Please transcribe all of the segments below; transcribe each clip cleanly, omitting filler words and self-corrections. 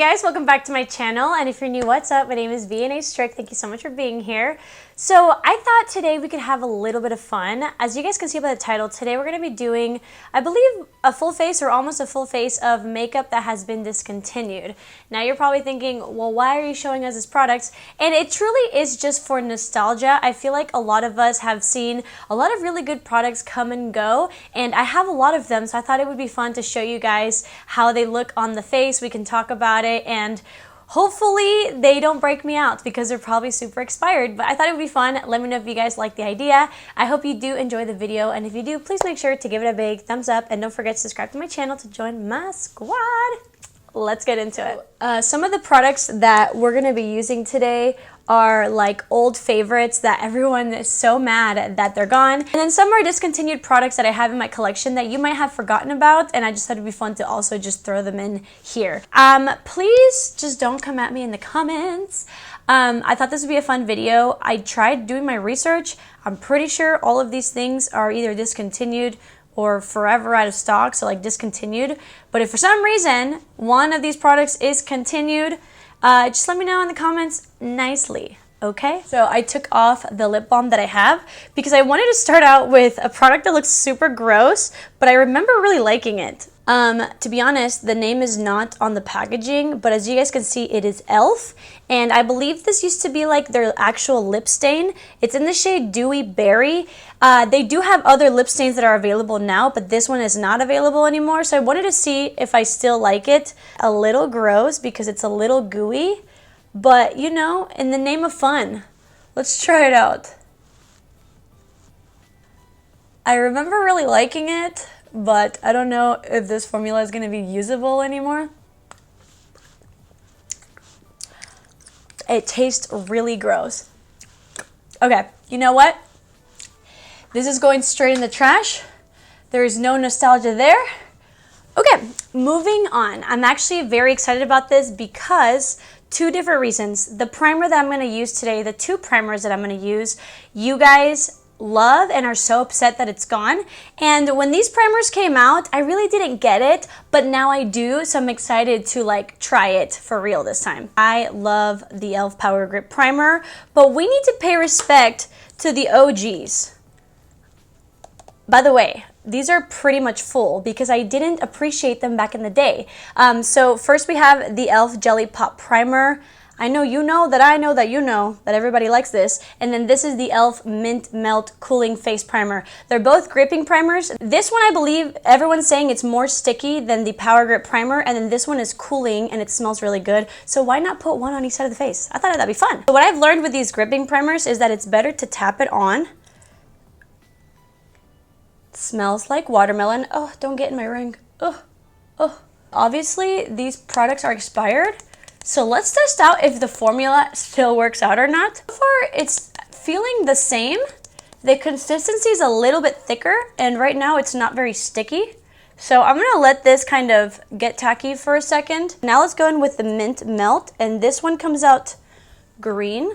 Hey guys, welcome back to my channel, and if you're new, what's up? My name is vianney.strick. Thank you so much for being here. So I thought today we could have a little bit of fun. As you guys can see by the title, today we're going to be doing, I believe, a full face or almost a full face of makeup that has been discontinued. Now you're probably thinking, well, why are you showing us this product? And it truly is just for nostalgia. I feel like a lot of us have seen a lot of really good products come and go, and I have a lot of them, so I thought it would be fun to show you guys how they look on the face. We can talk about it, and hopefully they don't break me out because they're probably super expired, but I thought it would be fun. Let me know if you guys like the idea. I hope you do enjoy the video, and if you do, please make sure to give it a big thumbs up, and don't forget to subscribe to my channel to join my squad. Let's get into it. Some of the products that we're going to be using today are like old favorites that everyone is so mad that they're gone. And then some are discontinued products that I have in my collection that you might have forgotten about, and I just thought it'd be fun to also just throw them in here. Please just don't come at me in the comments. I thought this would be a fun video. I tried doing my research. I'm pretty sure all of these things are either discontinued or forever out of stock, so like discontinued. But if for some reason one of these products is continued, just let me know in the comments nicely, okay? So I took off the lip balm that I have because I wanted to start out with a product that looks super gross, but I remember really liking it. To be honest, the name is not on the packaging, but as you guys can see, it is e.l.f. And I believe this used to be like their actual lip stain. It's in the shade Dewy Berry. They do have other lip stains that are available now, but this one is not available anymore. So I wanted to see if I still like it. A little gross because it's a little gooey, but you know, in the name of fun, let's try it out. I remember really liking it, but I don't know if this formula is going to be usable anymore. It tastes really gross. Okay, you know what? This is going straight in the trash. There is no nostalgia there. Okay, moving on. I'm actually very excited about this because two different reasons. The primer that I'm going to use today, the two primers that I'm going to use, you guys love and are so upset that it's gone. And when these primers came out, I really didn't get it, but now I do, so I'm excited to like try it for real this time. I love the e.l.f. Power Grip Primer, but we need to pay respect to the OGs. By the way, these are pretty much full because I didn't appreciate them back in the day. So first we have the e.l.f. Jelly Pop Primer. I know you know that I know that you know that everybody likes this. And then this is the e.l.f. Mint Melt Cooling Face Primer. They're both gripping primers. This one, I believe everyone's saying it's more sticky than the Power Grip Primer, and then this one is cooling and it smells really good. So why not put one on each side of the face? I thought that'd be fun. So what I've learned with these gripping primers is that it's better to tap it on. It smells like watermelon. Oh, don't get in my ring. Oh, oh. Obviously, these products are expired. So let's test out if the formula still works out or not. So far, it's feeling the same. The consistency is a little bit thicker, and right now it's not very sticky. So I'm gonna let this kind of get tacky for a second. Now let's go in with the Mint Melt, and this one comes out green.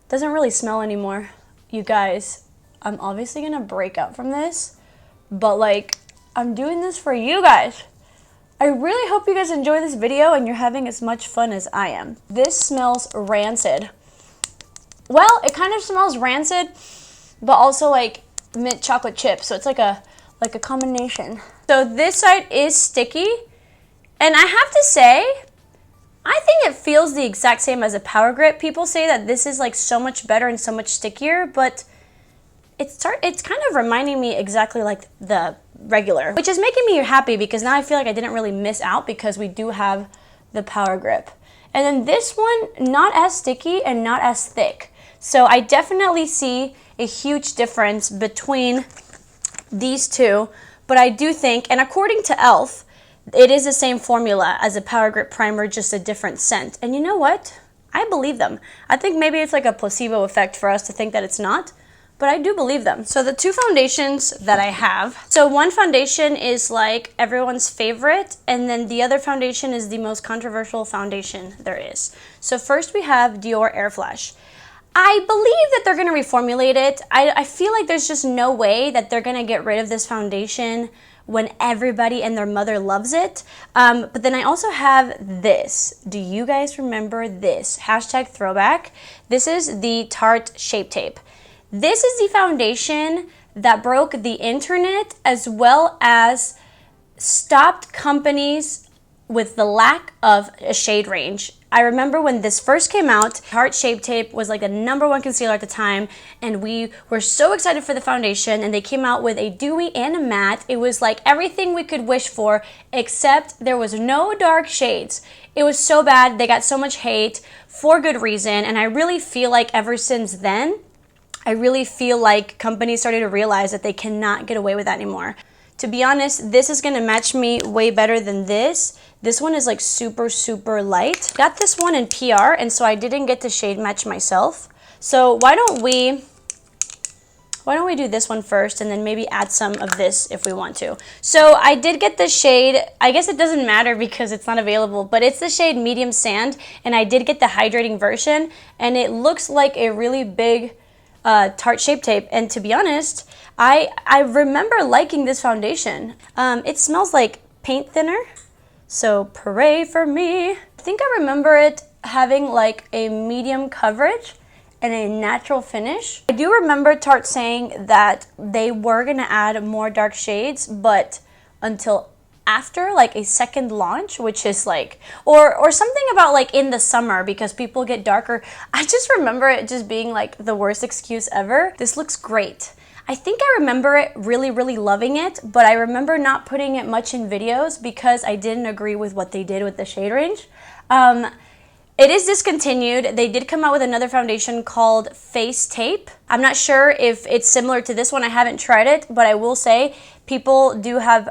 Doesn't really smell anymore. You guys, I'm obviously gonna break out from this, but like, I'm doing this for you guys. I really hope you guys enjoy this video and you're having as much fun as I am. This smells rancid. Well, it kind of smells rancid, but also like mint chocolate chip. So it's like a combination. So this side is sticky, and I have to say, I think it feels the exact same as a Power Grip. People say that this is like so much better and so much stickier, but it's kind of reminding me exactly like the regular, which is making me happy because now I feel like I didn't really miss out because we do have the Power Grip. And then this one, not as sticky and not as thick. So I definitely see a huge difference between these two, but I do think, and according to e.l.f., it is the same formula as a Power Grip Primer, just a different scent. And you know what? I believe them. I think maybe it's like a placebo effect for us to think that it's not, but I do believe them. So the two foundations that I have, so one foundation is like everyone's favorite, and then the other foundation is the most controversial foundation there is. So first we have Dior Air Flash. I believe that they're gonna reformulate it. I feel like there's just no way that they're gonna get rid of this foundation when everybody and their mother loves it. But then I also have this. Do you guys remember this? Hashtag throwback. This is the Tarte Shape Tape. This is the foundation that broke the internet as well as stopped companies with the lack of a shade range. I remember when this first came out, Tarte Shape Tape was like the #1 concealer at the time, and we were so excited for the foundation, and they came out with a dewy and a matte. It was like everything we could wish for, except there was no dark shades. It was so bad. They got so much hate for good reason, and I really feel like ever since then, I really feel like companies started to realize that they cannot get away with that anymore. To be honest, this is gonna match me way better than this. This one is like super, super light. Got this one in PR, and so I didn't get to shade match myself. So why don't we do this one first and then maybe add some of this if we want to. So I did get the shade, I guess it doesn't matter because it's not available, but it's the shade Medium Sand, and I did get the hydrating version, and it looks like a really big Tarte Shape Tape. And to be honest, I remember liking this foundation. It smells like paint thinner, so pray for me. I think I remember it having like a medium coverage and a natural finish. I do remember Tarte saying that they were gonna add more dark shades, but until after like a second launch, which is like, or something about like in the summer because people get darker. I just remember it just being like the worst excuse ever. This looks great. I think I remember it really, really loving it, but I remember not putting it much in videos because I didn't agree with what they did with the shade range. It is discontinued. They did come out with another foundation called Face Tape. I'm not sure if it's similar to this one. I haven't tried it, but I will say people do have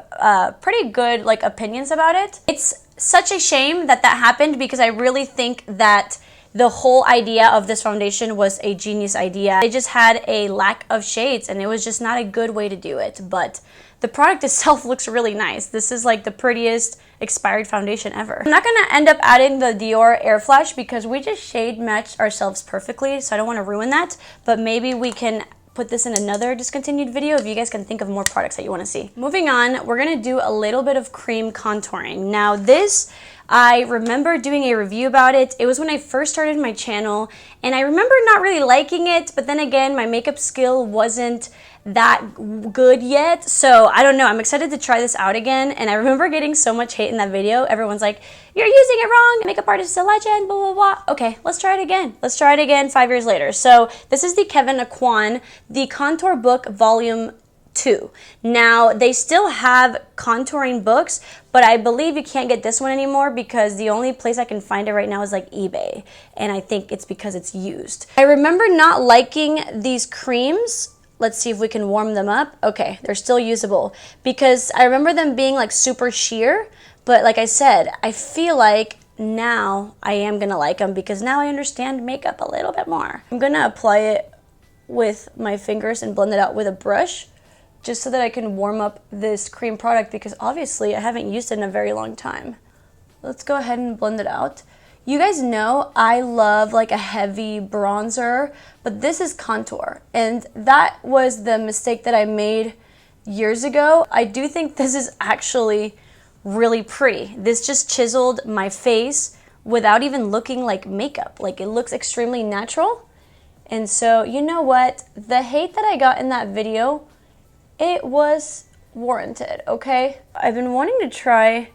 pretty good like opinions about it. It's such a shame that that happened because I really think that the whole idea of this foundation was a genius idea. They just had a lack of shades and it was just not a good way to do it, but the product itself looks really nice. This is like the prettiest expired foundation ever. I'm not gonna end up adding the Dior Air Flash because we just shade matched ourselves perfectly, so I don't wanna ruin that, but maybe we can put this in another discontinued video if you guys can think of more products that you wanna see. Moving on, we're gonna do a little bit of cream contouring. Now this, I remember doing a review about it. It was when I first started my channel, and I remember not really liking it, but then again, my makeup skill wasn't that good yet, so I don't know. I'm excited to try this out again, and I remember getting so much hate in that video. Everyone's like, you're using it wrong, makeup artist is a legend, blah, blah, blah. Okay, let's try it again. Let's try it again 5 years later. So this is the Kevyn Aucoin, the Contour Book Volume 2. Now, they still have contouring books, but I believe you can't get this one anymore because the only place I can find it right now is like eBay, and I think it's because it's used. I remember not liking these creams. Let's see if we can warm them up. Okay, they're still usable because I remember them being like super sheer, but like I said, I feel like now I am gonna like them because now I understand makeup a little bit more. I'm gonna apply it with my fingers and blend it out with a brush just so that I can warm up this cream product because obviously I haven't used it in a very long time. Let's go ahead and blend it out. You guys know I love like a heavy bronzer, but this is contour, and that was the mistake that I made years ago. I do think this is actually really pretty. This just chiseled my face without even looking like makeup. Like, it looks extremely natural. And so, you know what? The hate that I got in that video, it was warranted, okay? I've been wanting to try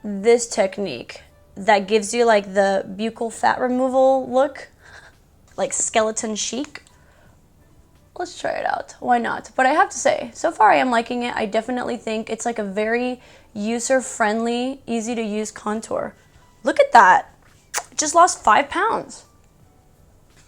this technique that gives you like the buccal fat removal look, like skeleton chic. Let's try it out. Why not? But I have to say, so far I am liking it. I definitely think it's like a very user-friendly, easy-to-use contour. Look at that. I just lost 5 pounds.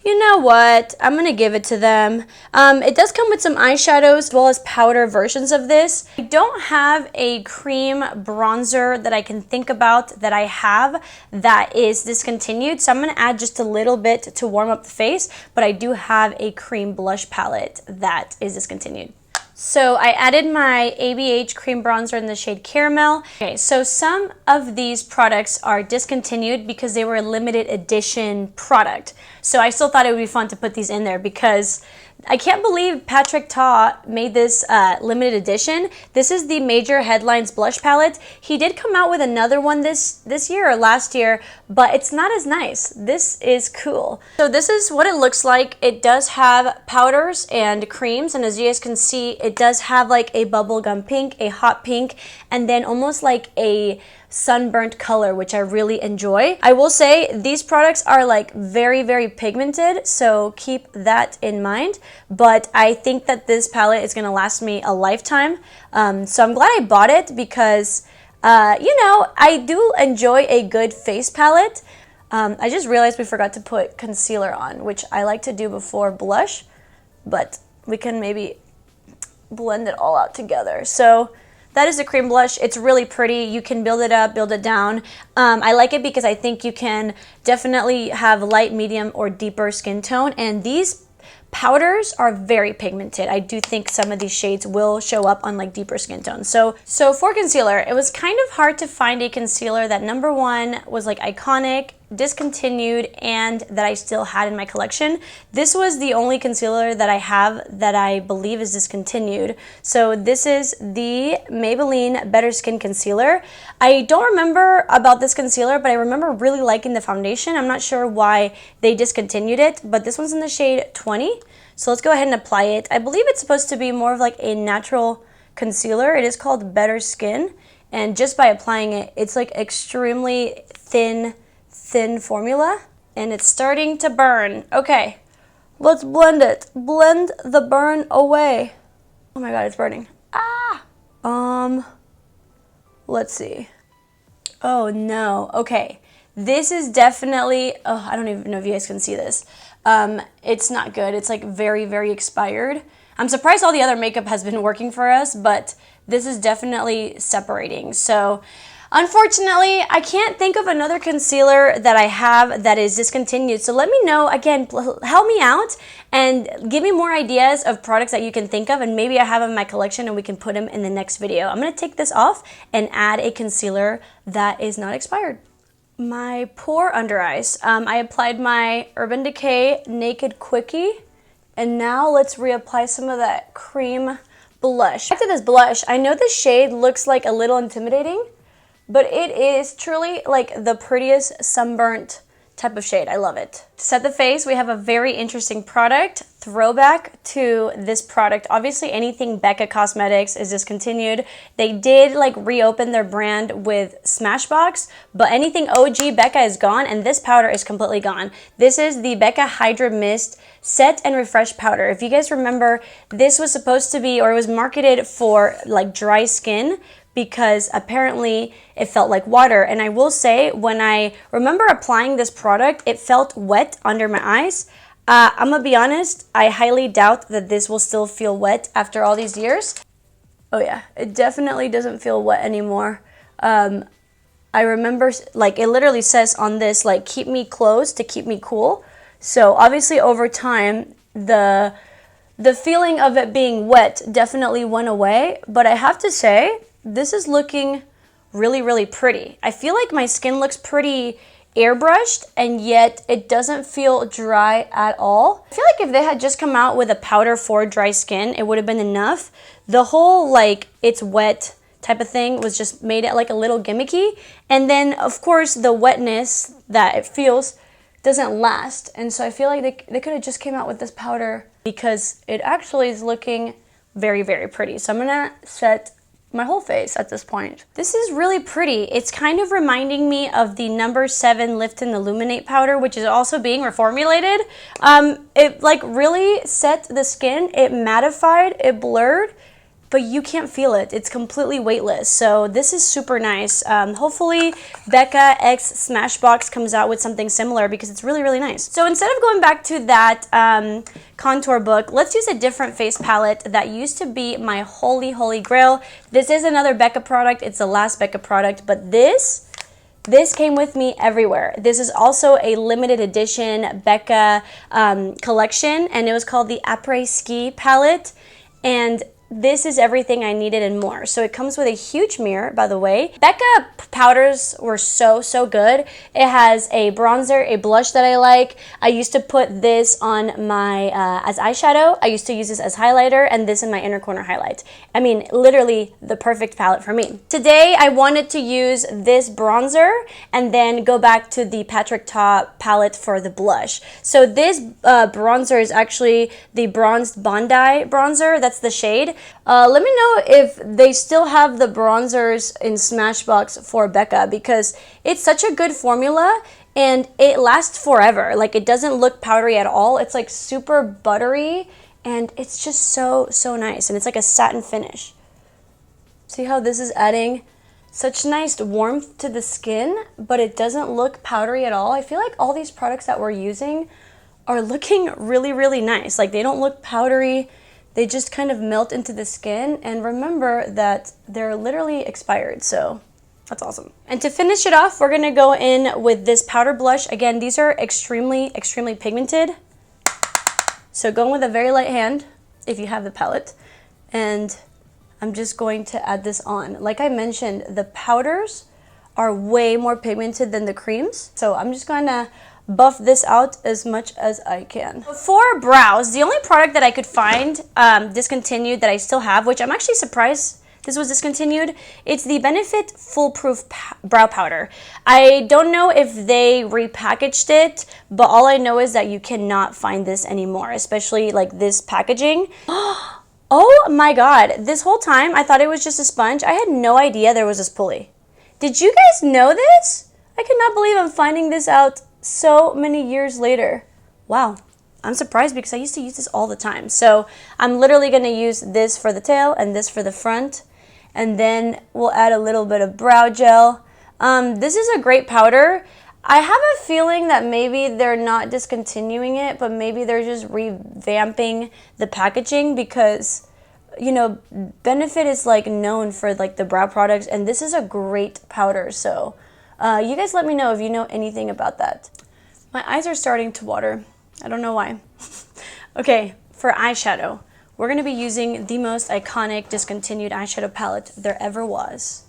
You know what? I'm gonna give it to them. It does come with some eyeshadows as well as powder versions of this. I don't have a cream bronzer that I can think about that I have that is discontinued, so I'm gonna add just a little bit to warm up the face, but I do have a cream blush palette that is discontinued. So I added my ABH cream bronzer in the shade Caramel. Okay, so some of these products are discontinued because they were a limited edition product. So I still thought it would be fun to put these in there because I can't believe Patrick Ta made this limited edition. This is the Major Headlines blush palette. He did come out with another one this year or last year, but it's not as nice. This is cool. So this is what it looks like. It does have powders and creams, and as you guys can see, it does have like a bubblegum pink, a hot pink, and then almost like a sunburnt color, which I really enjoy. I will say these products are like very, very pigmented, so keep that in mind. But I think that this palette is gonna last me a lifetime. So I'm glad I bought it because, you know, I do enjoy a good face palette. I just realized we forgot to put concealer on, which I like to do before blush, but we can maybe blend it all out together. So that is a cream blush. It's really pretty. You can build it up, build it down. I like it because I think you can definitely have light, medium, or deeper skin tone. And these powders are very pigmented. I do think some of these shades will show up on like deeper skin tones. So for concealer, it was kind of hard to find a concealer that number one was like iconic, discontinued, and that I still had in my collection. This was the only concealer that I have that I believe is discontinued. So this is the Maybelline Better Skin Concealer. I don't remember about this concealer, but I remember really liking the foundation. I'm not sure why they discontinued it, but this one's in the shade 20. So let's go ahead and apply it. I believe it's supposed to be more of like a natural concealer. It is called Better Skin, and just by applying it, it's like extremely thin formula, and it's starting to burn. Okay, let's blend it. Blend the burn away. Oh my god, it's burning. Let's see. Oh no. Okay, this is definitely, oh, I don't even know if you guys can see this. It's not good. It's like very, very expired. I'm surprised all the other makeup has been working for us, but this is definitely separating. So unfortunately, I can't think of another concealer that I have that is discontinued. So let me know, again, help me out and give me more ideas of products that you can think of, and maybe I have them in my collection and we can put them in the next video. I'm going to take this off and add a concealer that is not expired. My poor under eyes. I applied my Urban Decay Naked Quickie, and now let's reapply some of that cream blush. Back to this blush, I know the shade looks like a little intimidating, but it is truly like the prettiest sunburnt type of shade. I love it. To set the face, we have a very interesting product, throwback to this product. Obviously, anything Becca Cosmetics is discontinued. They did like reopen their brand with Smashbox, but anything OG Becca is gone, and this powder is completely gone. This is the Becca Hydra Mist Set and Refresh Powder. If you guys remember, this was supposed to be, or it was marketed for like dry skin, because apparently it felt like water. And I will say, when I remember applying this product, it felt wet under my eyes. I'm gonna be honest, I highly doubt that this will still feel wet after all these years. Oh yeah, it definitely doesn't feel wet anymore. I remember, like, it literally says on this, like, keep me close to keep me cool. So obviously over time, the feeling of it being wet definitely went away, but I have to say, this is looking really, really pretty. I feel like my skin looks pretty airbrushed, and yet it doesn't feel dry at all. I feel like if they had just come out with a powder for dry skin, it would have been enough. The whole, like, it's wet type of thing was just made it like a little gimmicky. And then, of course, the wetness that it feels doesn't last. And so I feel like they could have just came out with this powder, because it actually is looking very, very pretty. So I'm gonna set my whole face at this point. This is really pretty. It's kind of reminding me of the number 7 Lift and Illuminate powder, which is also being reformulated. It like really set the skin, it mattified, it blurred, but you can't feel it. It's completely weightless. So this is super nice. Hopefully Becca X Smashbox comes out with something similar, because it's really, really nice. So instead of going back to that contour book, let's use a different face palette that used to be my holy, holy grail. This is another Becca product. It's the last Becca product, but this came with me everywhere. This is also a limited edition Becca collection, and it was called the Après Ski palette. And this is everything I needed and more. So it comes with a huge mirror, by the way. Becca powders were so good. It has a bronzer, a blush that I like. I used to put this on my as eyeshadow. I used to use this as highlighter, and this in my inner corner highlight. I mean, literally the perfect palette for me. Today I wanted to use this bronzer and then go back to the Patrick Ta palette for the blush. So this bronzer is actually the Bronzed Bondi bronzer. That's the shade. Let me know if they still have the bronzers in Smashbox for Becca, because it's such a good formula and it lasts forever. Like, it doesn't look powdery at all. It's like super buttery and it's just so nice, and it's like a satin finish. See how this is adding such nice warmth to the skin, but it doesn't look powdery at all. I feel like all these products that we're using are looking really nice. Like, they don't look powdery. They just kind of melt into the skin, and remember that they're literally expired, so that's awesome. And to finish it off, we're gonna go in with this powder blush. Again, these are extremely pigmented. So go in with a very light hand if you have the palette, and I'm just going to add this on. Like I mentioned, the powders are way more pigmented than the creams, so I'm just gonna buff this out as much as I can. For brows, the only product that I could find discontinued that I still have, which I'm actually surprised this was discontinued, it's the Benefit Foolproof Brow Powder. I don't know if they repackaged it, but all I know is that you cannot find this anymore, especially like this packaging. Oh my god, this whole time I thought it was just a sponge. I had no idea there was this pulley. Did you guys know this? I cannot believe I'm finding this out so many years later. Wow, I'm surprised because I used to use this all the time. So I'm literally going to use this for the tail and this for the front, and then we'll add a little bit of brow gel. This is a great powder. I have a feeling that maybe they're not discontinuing it, but maybe they're just revamping the packaging, because, you know, Benefit is like known for like the brow products, and this is a great powder. So you guys let me know if you know anything about that. My eyes are starting to water. I don't know why. Okay, for eyeshadow, we're going to be using the most iconic discontinued eyeshadow palette there ever was.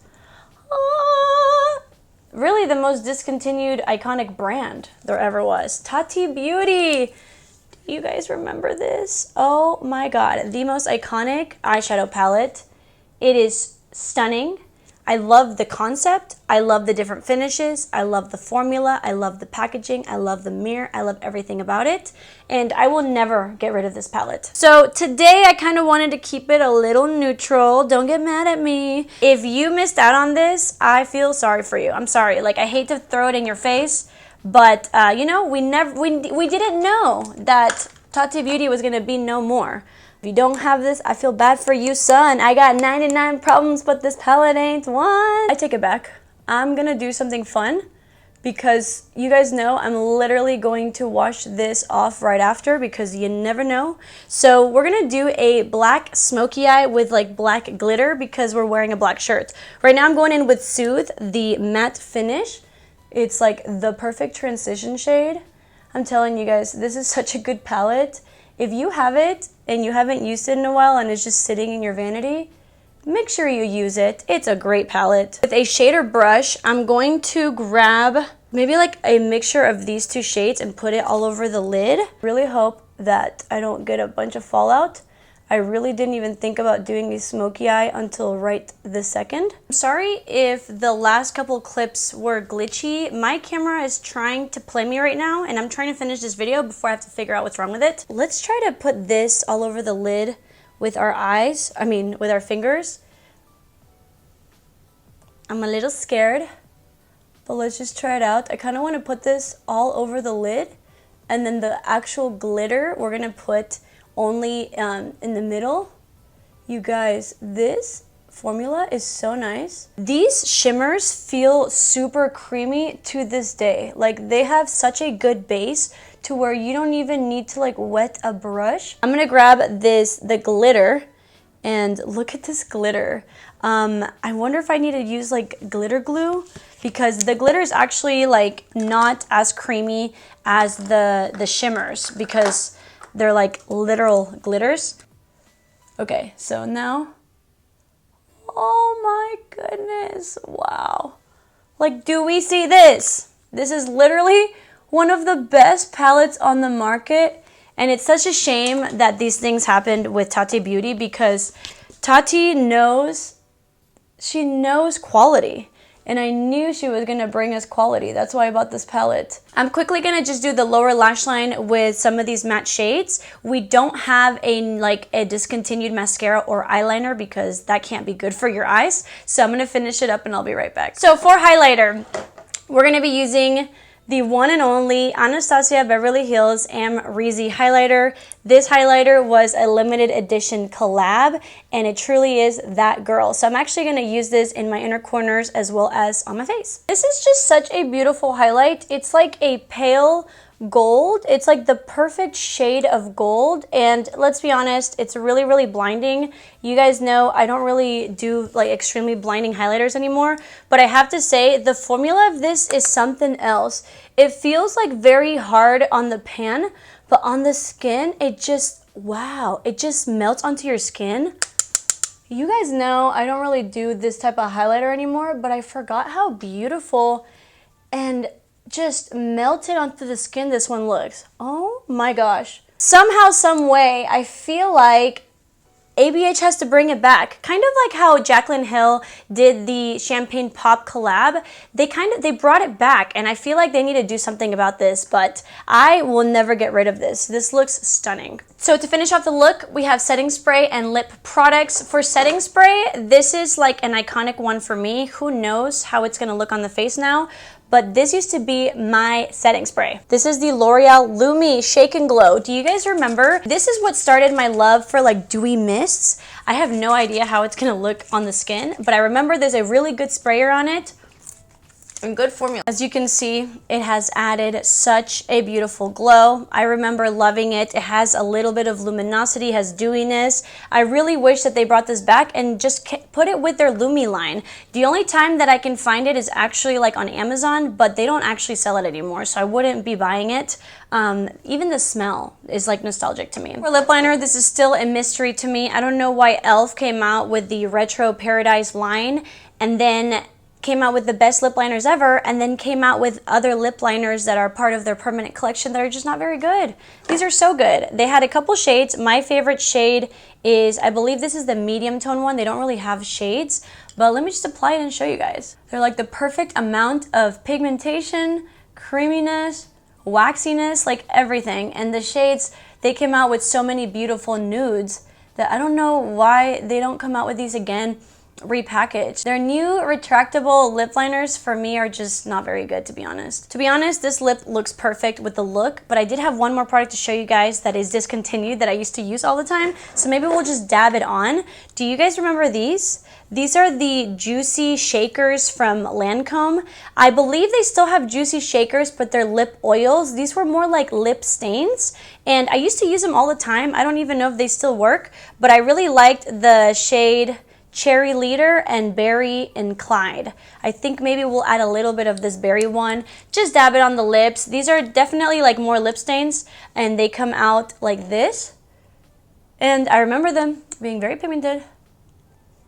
Really the most discontinued iconic brand there ever was. Tati Beauty. Do you guys remember this? Oh my god, the most iconic eyeshadow palette. It is stunning. I love the concept. I love the different finishes. I love the formula. I love the packaging. I love the mirror. I love everything about it. And I will never get rid of this palette. So today I kind of wanted to keep it a little neutral. Don't get mad at me. If you missed out on this, I feel sorry for you. I'm sorry. Like, I hate to throw it in your face, but you know, we didn't know that Tati Beauty was gonna be no more. If you don't have this, I feel bad for you, son. I got 99 problems, but this palette ain't one. I take it back. I'm gonna do something fun, because you guys know I'm literally going to wash this off right after, because you never know. So we're gonna do a black smoky eye with like black glitter, because we're wearing a black shirt. Right now I'm going in with Soothe, the matte finish. It's like the perfect transition shade. I'm telling you guys, this is such a good palette. If you have it and you haven't used it in a while and it's just sitting in your vanity, make sure you use it. It's a great palette. With a shader brush, I'm going to grab maybe like a mixture of these two shades and put it all over the lid. Really hope that I don't get a bunch of fallout. I really didn't even think about doing a smoky eye until right this second. I'm sorry if the last couple clips were glitchy. My camera is trying to play me right now, and I'm trying to finish this video before I have to figure out what's wrong with it. Let's try to put this all over the lid with our eyes, with our fingers. I'm a little scared, but let's just try it out. I kind of want to put this all over the lid, and then the actual glitter we're gonna put only in the middle. You guys, this formula is so nice. These shimmers feel super creamy to this day. Like, they have such a good base to where you don't even need to like wet a brush. I'm gonna grab the glitter, and look at this glitter. I wonder if I need to use like glitter glue, because the glitter is actually like not as creamy as the shimmers, because they're like literal glitters. Okay, so now, oh my goodness, wow. Like, do we see this? This is literally one of the best palettes on the market, and it's such a shame that these things happened with Tati Beauty because Tati knows, she knows quality. And I knew she was gonna bring us quality. That's why I bought this palette. I'm quickly gonna just do the lower lash line with some of these matte shades. We don't have a discontinued mascara or eyeliner because that can't be good for your eyes. So I'm gonna finish it up and I'll be right back. So for highlighter, we're gonna be using the one and only Anastasia Beverly Hills Amrezy highlighter. This highlighter was a limited edition collab, and it truly is that girl. So I'm actually gonna use this in my inner corners as well as on my face. This is just such a beautiful highlight. It's like a pale gold. It's like the perfect shade of gold, and let's be honest, it's really, really blinding. You guys know I don't really do like extremely blinding highlighters anymore, but I have to say the formula of this is something else. It feels like very hard on the pan, but on the skin, it just, wow, it just melts onto your skin. You guys know I don't really do this type of highlighter anymore, but I forgot how beautiful and just melted onto the skin this one looks. Oh my gosh. Somehow, some way, I feel like ABH has to bring it back. Kind of like how Jaclyn Hill did the Champagne Pop collab. They brought it back, and I feel like they need to do something about this, but I will never get rid of this. This looks stunning. So to finish off the look, we have setting spray and lip products. For setting spray, this is like an iconic one for me. Who knows how it's gonna look on the face now? But this used to be my setting spray. This is the L'Oreal Lumi Shake and Glow. Do you guys remember? This is what started my love for like dewy mists. I have no idea how it's gonna look on the skin, but I remember there's a really good sprayer on it and good formula. As you can see, it has added such a beautiful glow. I remember loving it. It has a little bit of luminosity, has dewiness. I really wish that they brought this back and just put it with their Lumi line. The only time that I can find it is actually like on Amazon, but they don't actually sell it anymore, so I wouldn't be buying it. Even the smell is like nostalgic to me. For lip liner, this is still a mystery to me. I don't know why e.l.f. came out with the Retro Paradise line and then came out with the best lip liners ever, and then came out with other lip liners that are part of their permanent collection that are just not very good. These are so good. They had a couple shades. My favorite shade is, I believe this is the medium tone one. They don't really have shades, but let me just apply it and show you guys. They're like the perfect amount of pigmentation, creaminess, waxiness, like everything. And the shades, they came out with so many beautiful nudes that I don't know why they don't come out with these again repackaged. Their new retractable lip liners for me are just not very good, to be honest. To be honest, this lip looks perfect with the look, but I did have one more product to show you guys that is discontinued that I used to use all the time, so maybe we'll just dab it on. Do you guys remember these? These are the Juicy Shakers from Lancome. I believe they still have Juicy Shakers, but they're lip oils. These were more like lip stains, and I used to use them all the time. I don't even know if they still work, but I really liked the shade Cherry Leader and Berry and Clyde. I think maybe we'll add a little bit of this berry one. Just dab it on the lips. These are definitely like more lip stains, and they come out like this. And I remember them being very pigmented.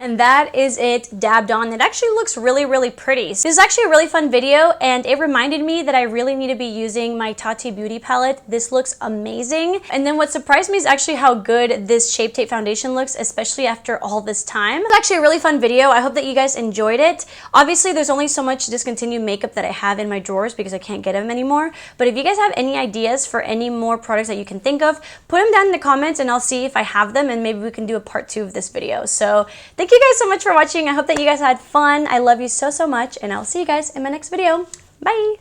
And that is it dabbed on. It actually looks really, really pretty. This is actually a really fun video, and it reminded me that I really need to be using my Tati Beauty palette. This looks amazing. And then what surprised me is actually how good this Shape Tape foundation looks, especially after all this time. It's actually a really fun video. I hope that you guys enjoyed it. Obviously, there's only so much discontinued makeup that I have in my drawers because I can't get them anymore. But if you guys have any ideas for any more products that you can think of, put them down in the comments and I'll see if I have them, and maybe we can do a part 2 of this video. So thank you guys so much for watching. I hope that you guys had fun. I love you so, so much, and I'll see you guys in my next video. Bye!